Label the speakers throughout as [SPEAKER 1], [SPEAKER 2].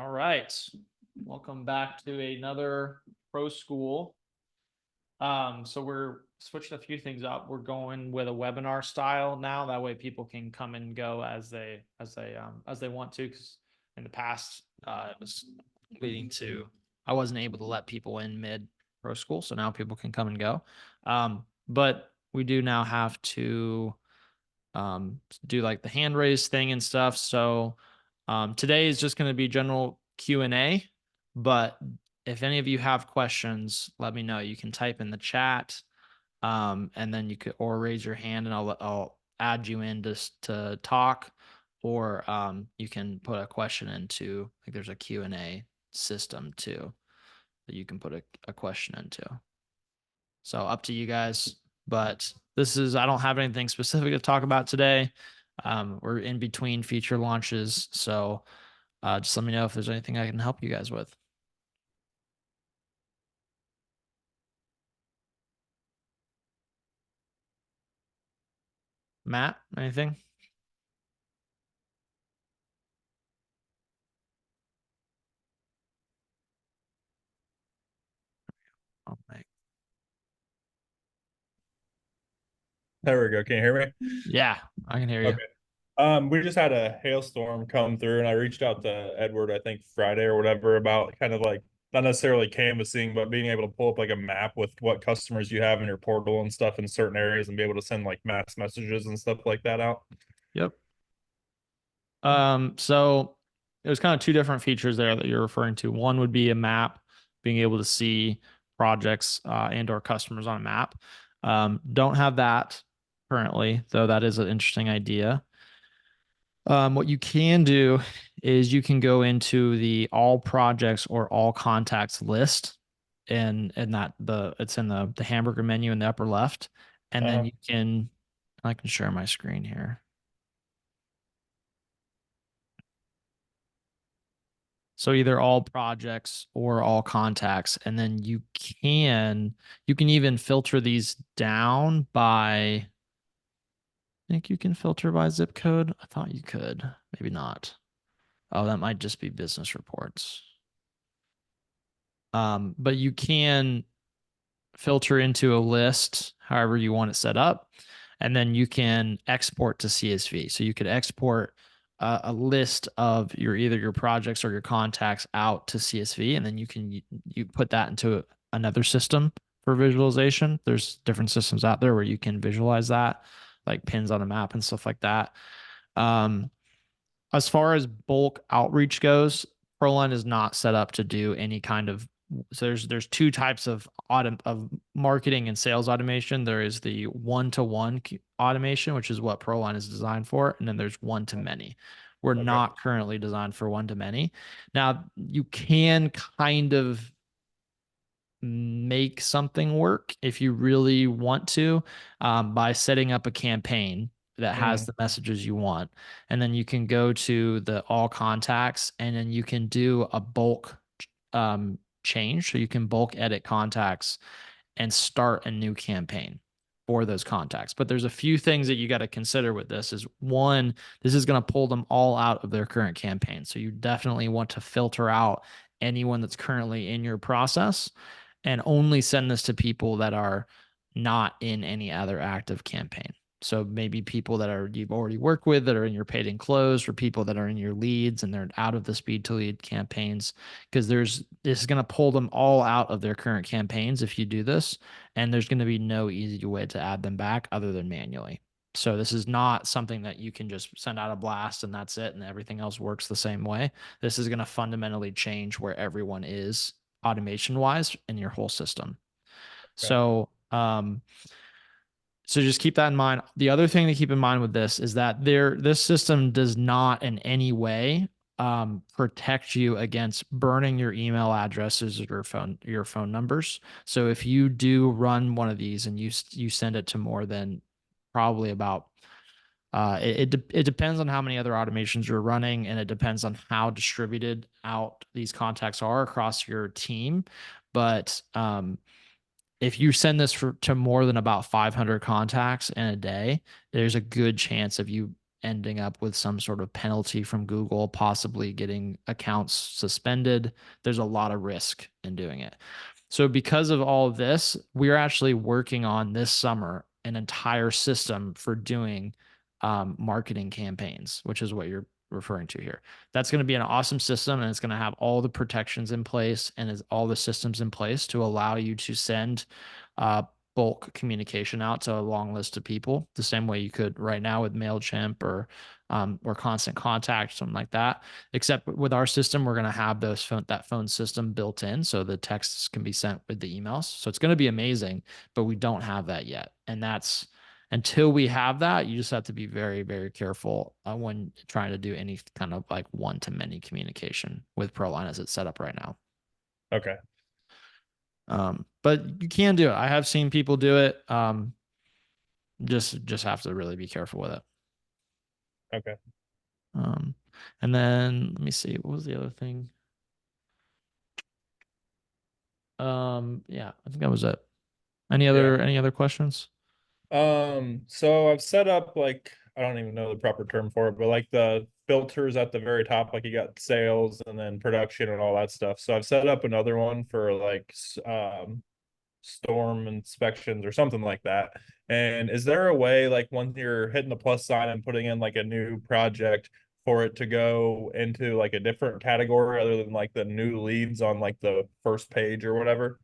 [SPEAKER 1] All right. Welcome back to another pro school. So we're switching a few things up. We're going with a webinar style now. That way people can come and go as they want to. Because in the past, it was leading to I wasn't able to let people in mid pro school, so now people can come and go. But we do now have to do like the hand raise thing and stuff. So today is just going to be general Q&A, but if any of you have questions, let me know. You can type in the chat, and then you could or raise your hand, and I'll add you in to talk, or you can put a question into like there's a Q&A system too that you can put a question into. So up to you guys. But I don't have anything specific to talk about today. We're in between feature launches. So just let me know if there's anything I can help you guys with. Matt, anything? Oh, my.
[SPEAKER 2] There we go. Can you hear me?
[SPEAKER 1] Yeah, I can hear you.
[SPEAKER 2] Okay. We just had a hailstorm come through, and I reached out to Edward, I think Friday or whatever, about kind of like not necessarily canvassing, but being able to pull up like a map with what customers you have in your portal and stuff in certain areas and be able to send like mass messages and stuff like that out.
[SPEAKER 1] Yep. So there's kind of two different features there that you're referring to. One would be a map, being able to see projects and or customers on a map. Don't have that currently, though that is an interesting idea. What you can do is you can go into the all projects or all contacts list, and it's in the hamburger menu in the upper left, and then I can share my screen here. So either all projects or all contacts, and then you can even filter these down by. I think you can filter by zip code. I thought you could, maybe not. Oh, that might just be business reports. But you can filter into a list however you want it set up, and then you can export to CSV. So you could export a list of either your projects or your contacts out to CSV, and then you put that into another system for visualization. There's different systems out there where you can visualize that, like pins on a map and stuff like that. As far as bulk outreach goes, ProLine is not set up to do any kind of. So there's two types of marketing and sales automation. There is the one-to-one automation, which is what ProLine is designed for, and then there's one-to-many. We're not currently designed for one-to-many. Now you can kind of make something work if you really want to, by setting up a campaign that has the messages you want. And then you can go to the all contacts, and then you can do a bulk change. So you can bulk edit contacts and start a new campaign for those contacts. But there's a few things that you got to consider with this. Is one, this is going to pull them all out of their current campaign. So you definitely want to filter out anyone that's currently in your process and only send this to people that are not in any other active campaign. So maybe people that you've already worked with that are in your paid and closed, or people that are in your leads and they're out of the speed to lead campaigns, because this is going to pull them all out of their current campaigns if you do this, and there's going to be no easy way to add them back other than manually. So this is not something that you can just send out a blast and that's it and everything else works the same way. This is going to fundamentally change where everyone is automation wise in your whole system. Okay. So just keep that in mind. The other thing to keep in mind with this is that this system does not in any way protect you against burning your email addresses or your phone numbers. So if you do run one of these and you send it to more than probably about it depends on how many other automations you're running, and it depends on how distributed out these contacts are across your team. But if you send this to more than about 500 contacts in a day, there's a good chance of you ending up with some sort of penalty from Google, possibly getting accounts suspended. There's a lot of risk in doing it. So because of all of this, we're actually working on this summer an entire system for doing marketing campaigns, which is what you're referring to here. That's going to be an awesome system, and it's going to have all the protections in place and is all the systems in place to allow you to send uh, bulk communication out to a long list of people, the same way you could right now with MailChimp or Constant Contact, something like that. Except with our system, we're going to have that phone system built in, so the texts can be sent with the emails. So it's going to be amazing, but we don't have that yet, and that's until we have that. You just have to be very, very careful when trying to do any kind of like one-to-many communication with ProLine as it's set up right now.
[SPEAKER 2] Okay.
[SPEAKER 1] But you can do it. I have seen people do it. Just have to really be careful with it.
[SPEAKER 2] Okay.
[SPEAKER 1] Um, and then let me see, what was the other thing? Yeah, I think that was it.
[SPEAKER 2] Yeah.
[SPEAKER 1] Any other questions?
[SPEAKER 2] So I've set up like I don't even know the proper term for it, but like the filters at the very top, like you got sales and then production and all that stuff. So I've set up another one for like storm inspections or something like that. And is there a way, like once you're hitting the plus sign and putting in like a new project, for it to go into like a different category other than like the new leads on like the first page or whatever?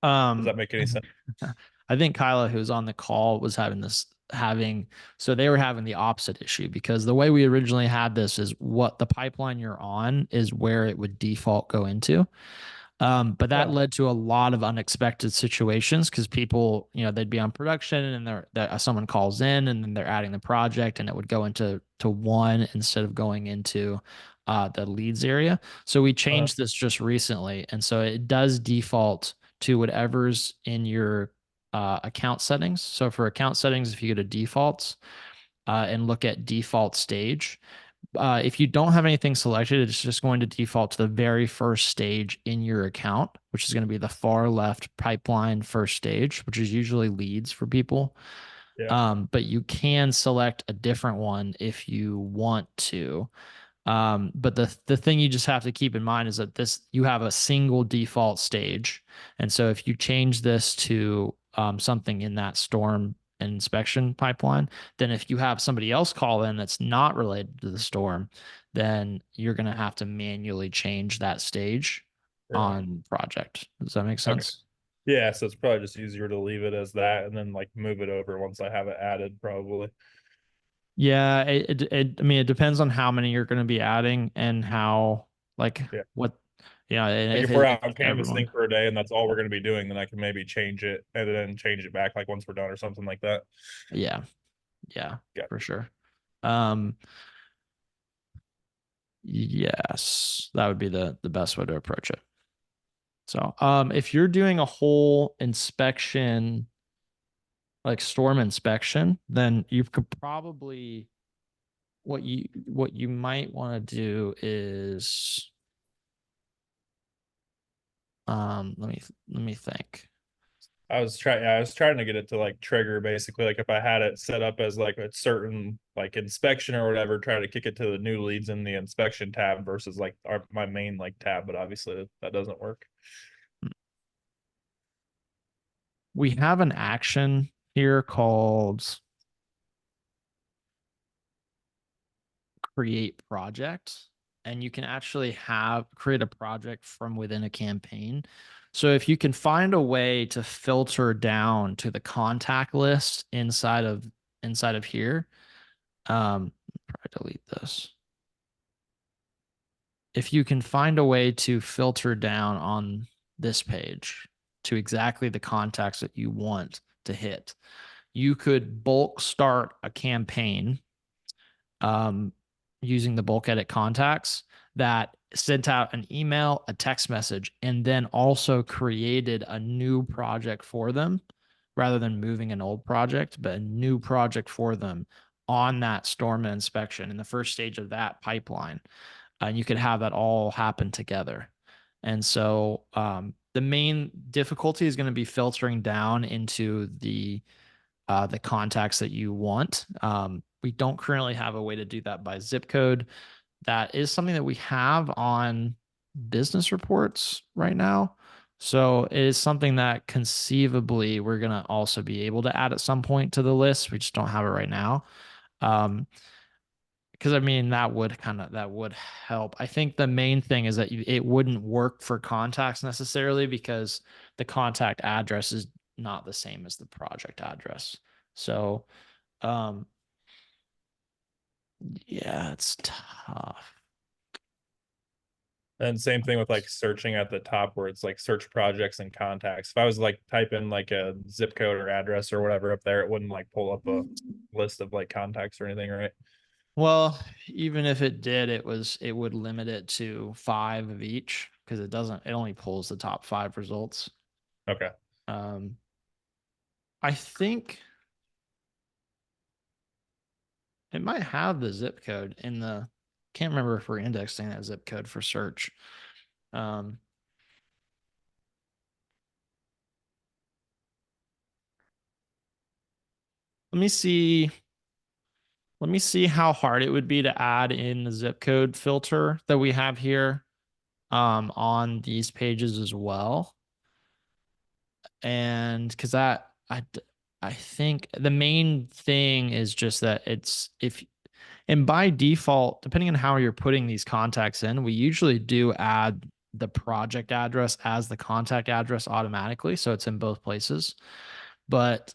[SPEAKER 2] Does
[SPEAKER 1] Um,
[SPEAKER 2] that make any sense?
[SPEAKER 1] I think Kyla, who's on the call, was so they were having the opposite issue because the way we originally had this is what the pipeline you're on is where it would default go into. But that
[SPEAKER 2] Oh,
[SPEAKER 1] led to a lot of unexpected situations because people, they'd be on production and someone calls in and then they're adding the project and it would go into one instead of going into the leads area. So we
[SPEAKER 2] uh,
[SPEAKER 1] changed this just recently, and so it does default to whatever's in your account settings. So for account settings, if you go to defaults and look at default stage, if you don't have anything selected, it's just going to default to the very first stage in your account, which is going to be the far left pipeline first stage, which is usually leads for people.
[SPEAKER 2] yeah.
[SPEAKER 1] But you can select a different one if you want to. But the thing you just have to keep in mind is that you have a single default stage, and so if you change this to something in that storm inspection pipeline, then if you have somebody else call in that's not related to the storm, then you're gonna have to manually change that stage
[SPEAKER 2] Right.
[SPEAKER 1] on project. Does that make
[SPEAKER 2] Okay.
[SPEAKER 1] sense?
[SPEAKER 2] Yeah, so it's probably just easier to leave it as that and then like move it over once I have it added, probably.
[SPEAKER 1] Yeah, I mean, it depends on how many you're going to be adding and how, like,
[SPEAKER 2] Yeah.
[SPEAKER 1] what, and
[SPEAKER 2] Like
[SPEAKER 1] if
[SPEAKER 2] if we're
[SPEAKER 1] if
[SPEAKER 2] out canvassing
[SPEAKER 1] everyone,
[SPEAKER 2] for a day and that's all we're going to be doing, then I can maybe change it and then change it back like once we're done or something like that.
[SPEAKER 1] yeah, yeah,
[SPEAKER 2] Yeah.
[SPEAKER 1] for sure. Um, yes, that would be the best way to approach it. So, if you're doing a whole inspection, like storm inspection, then you could probably what you might want to do is, let me think.
[SPEAKER 2] I was trying to get it to like trigger basically like if I had it set up as like a certain like inspection or whatever, try to kick it to the new leads in the inspection tab versus like my main like tab, but obviously that doesn't work.
[SPEAKER 1] We have an action here called create project, and you can actually create a project from within a campaign. So if you can find a way to filter down to the contact list inside of here, probably delete this. If you can find a way to filter down on this page to exactly the contacts that you want to hit, you could bulk start a campaign um, using the bulk edit contacts that sent out an email, a text message, and then also created a new project for them rather than moving an old project, but a new project for them on that storm inspection in the first stage of that pipeline. And you could have that all happen together. And so the main difficulty is going to be filtering down into the contacts that you want. We don't currently have a way to do that by zip code. That is something that we have on business reports right now. So it is something that conceivably we're going to also be able to add at some point to the list. We just don't have it right now. Because I mean, that would help. I think the main thing is that it wouldn't work for contacts necessarily because the contact address is not the same as the project address. So, um, yeah, it's tough.
[SPEAKER 2] And same thing with like searching at the top where it's like search projects and contacts. If I was like type in like a zip code or address or whatever up there, it wouldn't like pull up a list of like contacts or anything, right?
[SPEAKER 1] Well, even if it did, it would limit it to 5 of each because it only pulls the top 5 results.
[SPEAKER 2] Okay.
[SPEAKER 1] Um, I think it might have the zip code in the, can't remember if we're indexing that zip code for search. Um, let me see. Let me see how hard it would be to add in the zip code filter that we have here on these pages as well. And because I think the main thing is just that it's if and by default, depending on how you're putting these contacts in, we usually do add the project address as the contact address automatically, so it's in both places. But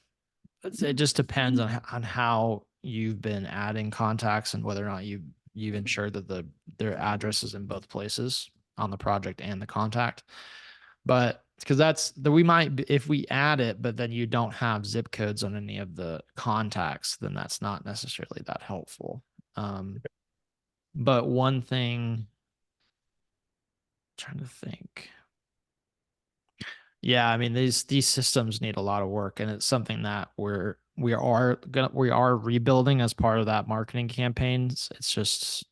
[SPEAKER 1] it just depends on how you've been adding contacts and whether or not you've ensured that their address is in both places on the project and the contact. But because we might, if we add it, but then you don't have zip codes on any of the contacts, then that's not necessarily that helpful. But one thing, trying to think. Yeah, I mean these systems need a lot of work, and it's something that we are rebuilding as part of that marketing campaigns. It's just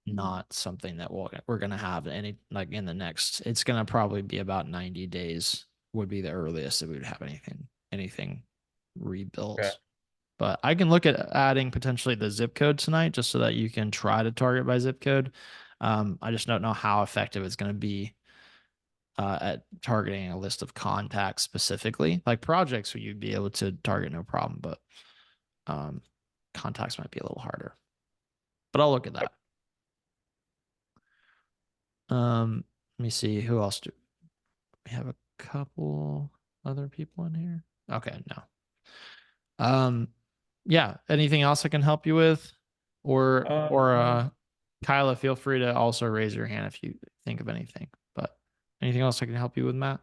[SPEAKER 1] not something that we're gonna have any like in the next. It's gonna probably be about 90 days would be the earliest that we would have anything
[SPEAKER 2] Okay.
[SPEAKER 1] rebuilt. But I can look at adding potentially the zip code tonight just so that you can try to target by zip code. I just don't know how effective it's going to be at targeting a list of contacts specifically. Like projects, where you'd be able to target no problem, but um, contacts might be a little harder. But I'll look at that. Let me see who else do we have a couple other people in here. Okay, no. Yeah, anything else I can help you with? Or
[SPEAKER 2] Um,
[SPEAKER 1] Kyla, feel free to also raise your hand if you think of anything. But anything else I can help you with, Matt?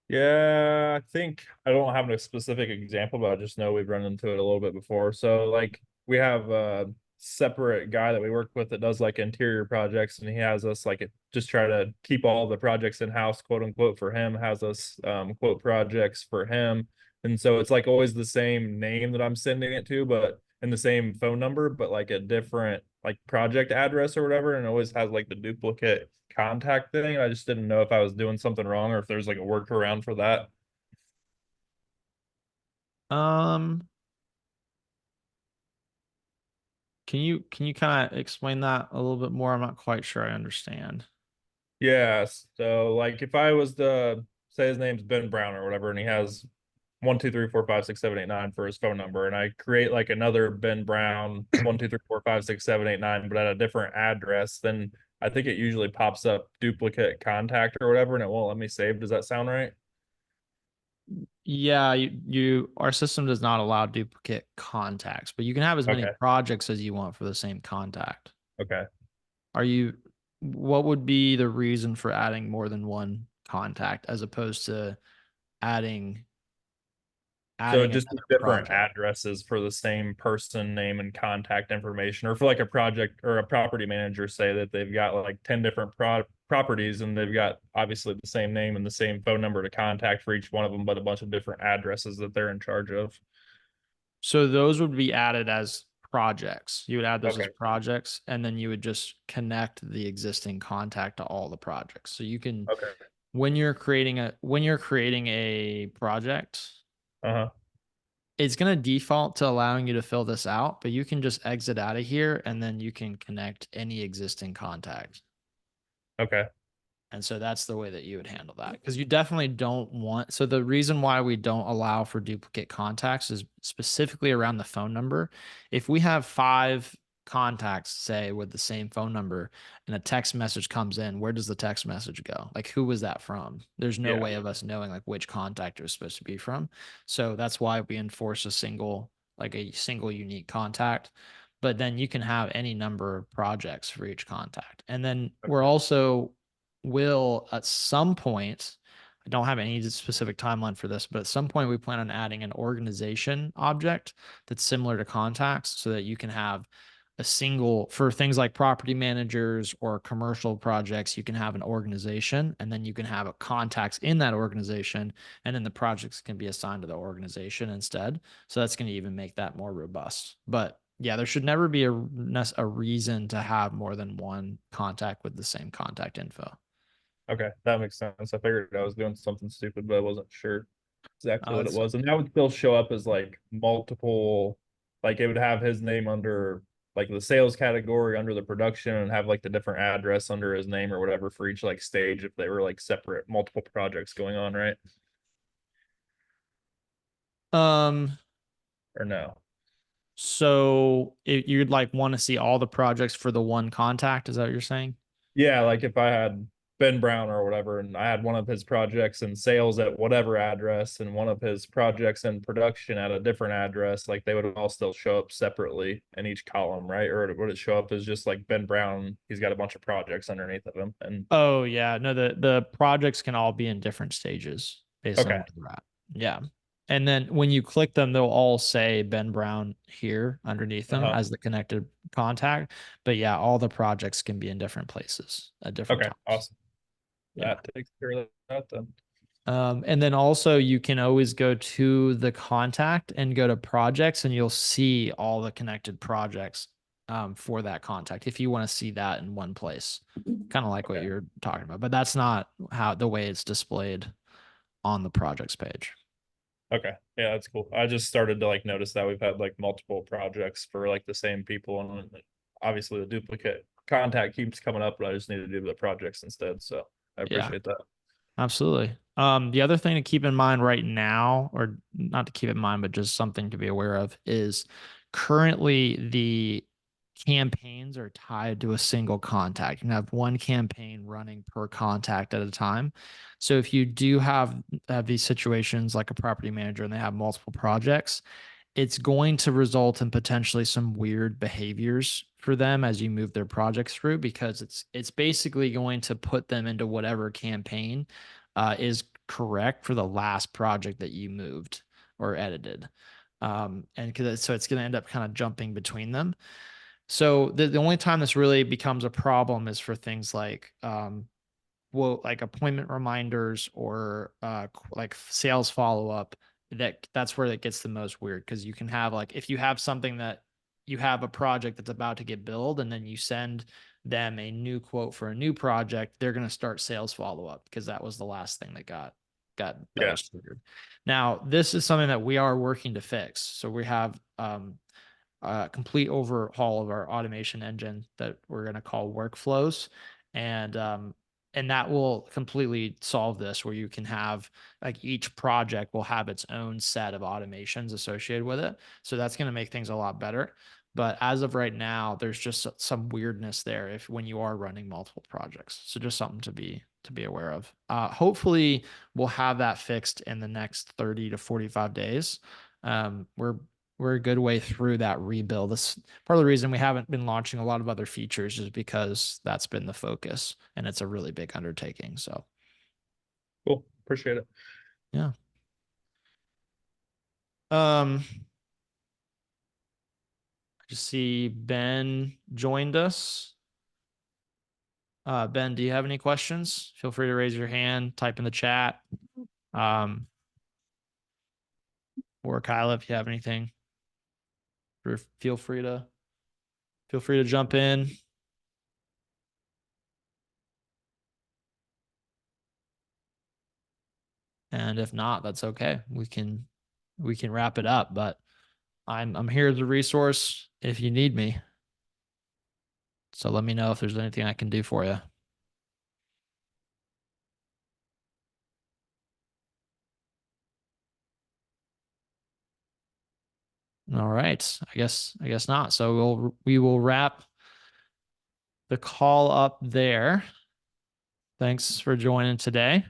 [SPEAKER 2] Yeah, I think I don't have a specific example, but I just know we've run into it a little bit before. So like we have a separate guy that we work with that does like interior projects, and he has us like just try to keep all the projects in house, quote unquote, for him, has us quote projects for him. And so it's like always the same name that I'm sending it to, but in the same phone number, but like a different like project address or whatever, and it always has like the duplicate contact thing. I just didn't know if I was doing something wrong or if there's like a workaround for that.
[SPEAKER 1] Um, can you kind of explain that a little bit more? I'm not quite sure I understand.
[SPEAKER 2] Yeah, so like if I was to say his name's Ben Brown or whatever, and he has 1 2 3 4 5 6 7 8 9 for his phone number, and I create like another Ben Brown 1 2 3 4 5 6 7 8 9, but at a different address, then I think it usually pops up duplicate contact or whatever, and it won't let me save. Does that sound right?
[SPEAKER 1] Yeah, our system does not allow duplicate contacts, but you can have as many
[SPEAKER 2] Okay.
[SPEAKER 1] projects as you want for the same contact.
[SPEAKER 2] Okay.
[SPEAKER 1] Are you, what would be the reason for adding more than one contact as opposed to adding
[SPEAKER 2] So
[SPEAKER 1] adding
[SPEAKER 2] just
[SPEAKER 1] another
[SPEAKER 2] different
[SPEAKER 1] project?
[SPEAKER 2] addresses for the same person, name and contact information, or for like a project or a property manager, say that they've got like 10 different properties and they've got obviously the same name and the same phone number to contact for each one of them, but a bunch of different addresses that they're in charge of.
[SPEAKER 1] So those would be added as projects. You would add those as
[SPEAKER 2] Okay.
[SPEAKER 1] projects, and then you would just connect the existing contact to all the projects. So you can,
[SPEAKER 2] Okay.
[SPEAKER 1] when you're creating a project,
[SPEAKER 2] Uh-huh.
[SPEAKER 1] it's going to default to allowing you to fill this out, but you can just exit out of here and then you can connect any existing contact.
[SPEAKER 2] Okay.
[SPEAKER 1] And so that's the way that you would handle that, because you definitely don't want. So the reason why we don't allow for duplicate contacts is specifically around the phone number. If we have 5 contacts, say, with the same phone number, and a text message comes in, where does the text message go? Like, who was that from? There's no
[SPEAKER 2] Yeah.
[SPEAKER 1] way of us knowing like which contact it was supposed to be from. So that's why we enforce like a single unique contact. But then you can have any number of projects for each contact. And then we're also will at some point, I don't have any specific timeline for this, but at some point we plan on adding an organization object that's similar to contacts so that you can have a single for things like property managers or commercial projects. You can have an organization and then you can have a contacts in that organization, and then the projects can be assigned to the organization instead. So that's going to even make that more robust. But yeah, there should never be a reason to have more than one contact with the same contact info.
[SPEAKER 2] Okay, that makes sense. I figured I was doing something stupid, but I wasn't sure exactly
[SPEAKER 1] Oh,
[SPEAKER 2] what it
[SPEAKER 1] it's
[SPEAKER 2] was. And that would still show up as like multiple, like it would have his name under like the sales category under the production and have like the different address under his name or whatever for each like stage if they were like separate multiple projects going on, right?
[SPEAKER 1] um
[SPEAKER 2] Or no?
[SPEAKER 1] so you'd like want to see all the projects for the one contact, is that what you're saying?
[SPEAKER 2] Yeah, like if I had Ben Brown or whatever, and I had one of his projects in sales at whatever address and one of his projects in production at a different address, like they would all still show up separately in each column, right? Or would it show up as just like Ben Brown, he's got a bunch of projects underneath of him? And
[SPEAKER 1] Oh yeah, no, the projects can all be in different stages based on
[SPEAKER 2] okay,
[SPEAKER 1] where they're at. Yeah. And then when you click them, they'll all say Ben Brown here underneath them
[SPEAKER 2] uh-huh.
[SPEAKER 1] as the connected contact. But yeah, all the projects can be in different places at different
[SPEAKER 2] Okay,
[SPEAKER 1] times.
[SPEAKER 2] awesome.
[SPEAKER 1] Yeah.
[SPEAKER 2] That takes care of that then.
[SPEAKER 1] And then also you can always go to the contact and go to projects, and you'll see all the connected projects for that contact if you want to see that in one place, kind of like what
[SPEAKER 2] Okay.
[SPEAKER 1] you're talking about. But that's not how the way it's displayed on the projects page.
[SPEAKER 2] Okay. Yeah, that's cool. I just started to like notice that we've had like multiple projects for like the same people, and obviously the duplicate contact keeps coming up, but I just need to do the projects instead. So I
[SPEAKER 1] Yeah,
[SPEAKER 2] appreciate that.
[SPEAKER 1] absolutely. The other thing to keep in mind right now, or not to keep in mind, but just something to be aware of, is currently the campaigns are tied to a single contact. You can have one campaign running per contact at a time. So if you do have these situations like a property manager and they have multiple projects, it's going to result in potentially some weird behaviors for them as you move their projects through, because it's basically going to put them into whatever campaign is correct for the last project that you moved or edited. And because so it's going to end up kind of jumping between them. So the only time this really becomes a problem is for things like well, like appointment reminders or like sales follow up. That's where it gets the most weird, because you can have like if you have something that you have a project that's about to get billed and then you send them a new quote for a new project, they're going to start sales follow up because that was the last thing that that
[SPEAKER 2] Yeah.
[SPEAKER 1] was triggered. Now, this is something that we are working to fix. So we have complete overhaul of our automation engine that we're going to call workflows, and that will completely solve this, where you can have like each project will have its own set of automations associated with it. So that's going to make things a lot better. But as of right now, there's just some weirdness there if when you are running multiple projects. So just something to be aware of. Hopefully we'll have that fixed in the next 30 to 45 days. We're a good way through that rebuild. This part of the reason we haven't been launching a lot of other features is because that's been the focus, and it's a really big undertaking. So
[SPEAKER 2] Cool. Appreciate it.
[SPEAKER 1] yeah. I just see Ben joined us. Ben, do you have any questions? Feel free to raise your hand, type in the chat. Um, or Kyla, if you have anything, feel free to jump in. And if not, that's okay. We can we can wrap it up, but I'm here as a resource if you need me. So let me know if there's anything I can do for you. All right. I guess not. So we will wrap the call up there. Thanks for joining today.